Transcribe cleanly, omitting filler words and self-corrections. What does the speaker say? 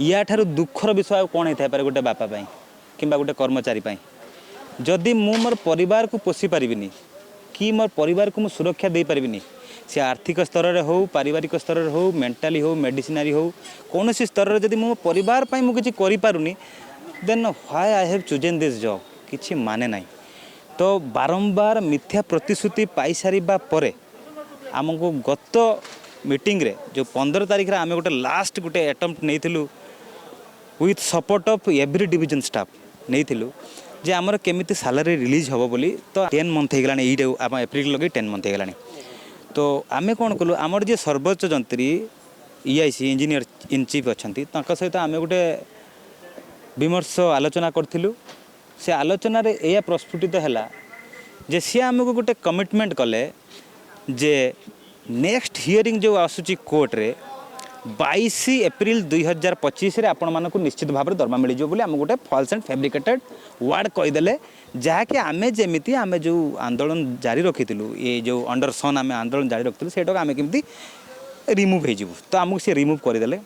या ठारू दुखर विषय कौन होता है गोटे बापा कि गोटे कर्मचारी जदि मु मोर परिवार को पोषी पारिनी कि मोर परिवार को मुझे सुरक्षा दे पारिनी से आर्थिक स्तर में हो पारिवारिक स्तर में हो मेंटाली हो मेडिसिनारी हो कौन स्तर में जब मो परिवार मुझे करूनी then why I have chosen this job किसी माने ना। तो बारंबार मिथ्या प्रतिश्रुति पाई सारिबा परे आमको गत मीटिंग रे जो 15 तारीख रे आमे गोटे लास्ट गोटे अटेम्प्ट नहीं with support of every division staff नहीं जे आमर केमिति सैलरी रिलीज हम बोली तो 10 मंथ होगा ये आम एप्रिल लगे 10 मंथ होगा। तो आम कौन कलु आमर जी सर्वोच्च जंत्री EIC इंजीनियर इन चीफ अच्छा सहित आम गोटे विमर्श आलोचना करूँ से आलोचन या प्रस्फुटित है जे सी आमको गोटे कमिटमेंट कले जे नेक्स्ट हियरिंग जो आसूची कोर्ट रे 22 एप्रिल 2025 रे आपण मानक निश्चित भाव में दरमा मिल बोली आम गोटे फॉल्स एंड फैब्रिकेटेड वर्ड कहीदेले जहाँकि आमे जेमिति आमे जो आंदोलन जारी रखीलु ये जो अंडर सन आमे आंदोलन जारी रखी से आमे केमती रिमूव हो तो आमको सी रिमूव करदेले।